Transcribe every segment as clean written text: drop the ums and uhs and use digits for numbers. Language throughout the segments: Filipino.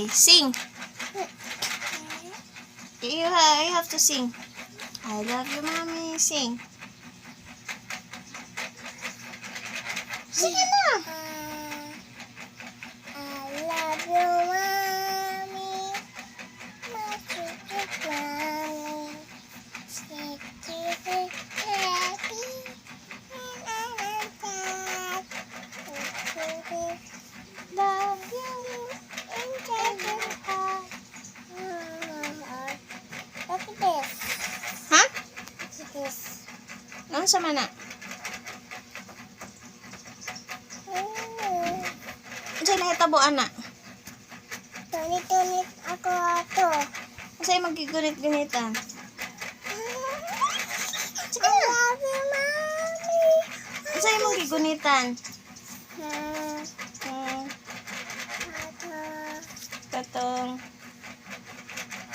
Okay, sing. You have to sing. I love you, mommy. Sing. Sige na. I love you, mommy. My sweet mommy. Stick to the happy. And I'm sad. Love you into your heart. Look at this. Ha? Look at this. Ano sa mana? Sa'yo nahitabo, anak. Tunit-tunit ako ato. Sa'yo magigunit-gunitan. I love you, mommy. Sa'yo magigunitan. Ato. Katong.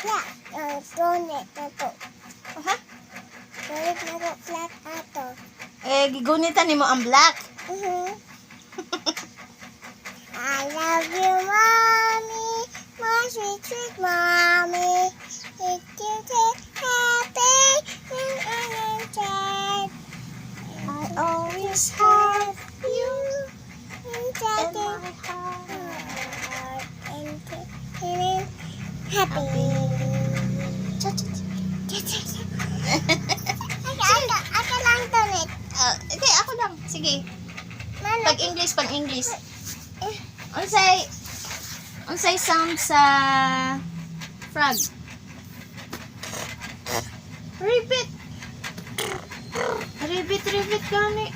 Flat. Tunit na to. Ha? Tunit na to. Flat ato. Gigunitan ni mo ang black. I love you, mommy. My sweet, sweet mommy. Make you happy and sad. I always have you inside in my heart heart. and feeling happy. Ako lang tunit. Okay, ako lang. Sige. Mano? Pag-English, pag-English. Unsay sound sa frog? Repeat. Repeat gani.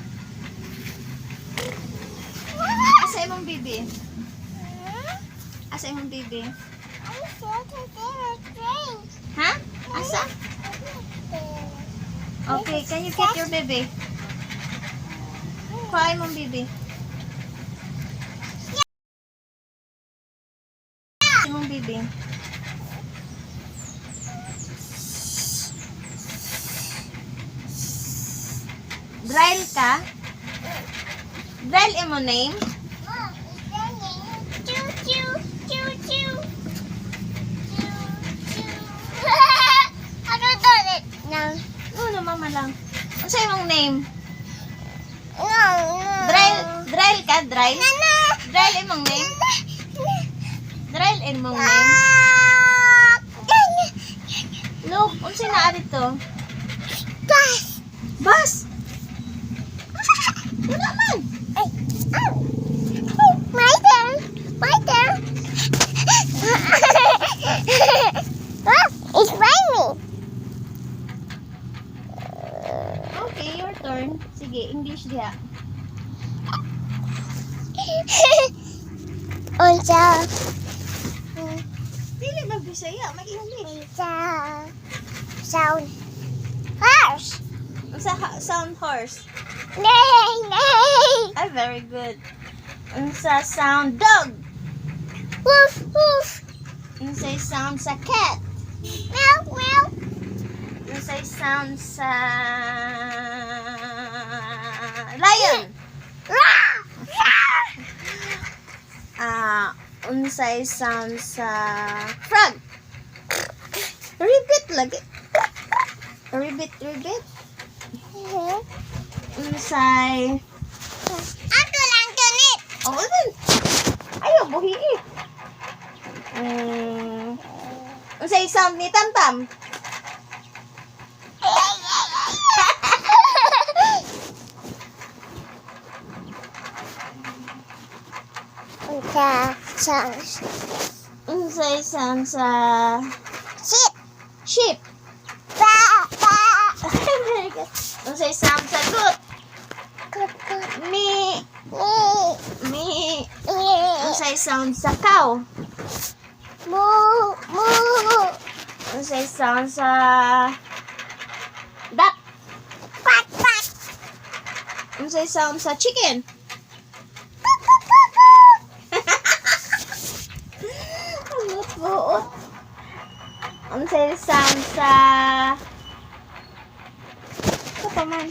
Asa imong bibi? Asa imong bibi? I'm so drink. Ha? Asa? Okay, can you get your baby? Kuha imong bibi. Imong bibi. Drail ka? Drail imo name? Mom, it's raining. Choo choo, choo choo. Choo choo. Ano tunit? No. No, mama lang. Unsa imong name? No. Drail ka? Drail? Nana. Drail imong name? Drail imong name? Look, unsa na dito? Bus. Bus. Wala man. Ay. Ow. Oh, my turn. My turn. Oh, it's raining. Okay, your turn. Sige, English diha. Unsa? Dili magbisaya, mag-English. Unsa? Sound. Horse. Unsa sound horse? Nay, nay. Ay, very good. Unsa sound dog? Woof, woof. Unsay sound sa cat? Meow, meow. Unsay sound sa lion? Rah, rah. Unsay sound sa frog? Repeat lagi. Repeat. Unsay Ako lang tunit. oh, din. Ayaw, buhi eh. Unsay sound ni Tamtam? Unsa? Sound. Unsay sound sa Sheep. sheep? Ba, ba. Very good. Unsay sound sa goat? Kut, kut. Me. Me. Unsay sound sa cow? Moo, moo. Unsay sound sa duck? Quack, quack. Unsay sound sa chicken? Buot. Unsay sound sa ito pa man.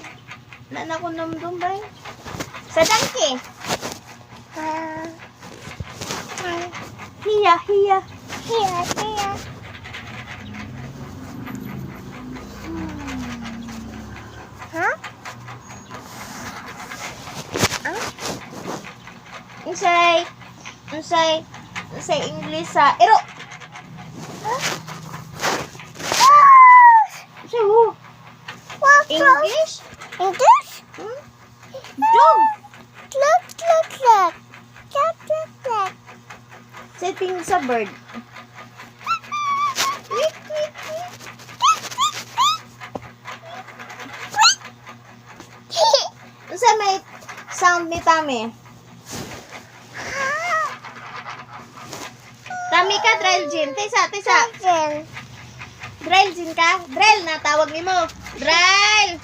Na ko namdum ba? Sa donkey. Hiya, hiya. Here, here. Huh? Unsay English sa ero. Unsay wo? What? English? English? Hmm? Dog. Look, look, look. Look, look, look. Say tingin sa bird. Tweet, tweet, tweet. Unsay may sound ni Tami? Tami ka, Drylgin. Tisa. Then, Drylgin ka? Dryl na tawag ni mo. Dryl!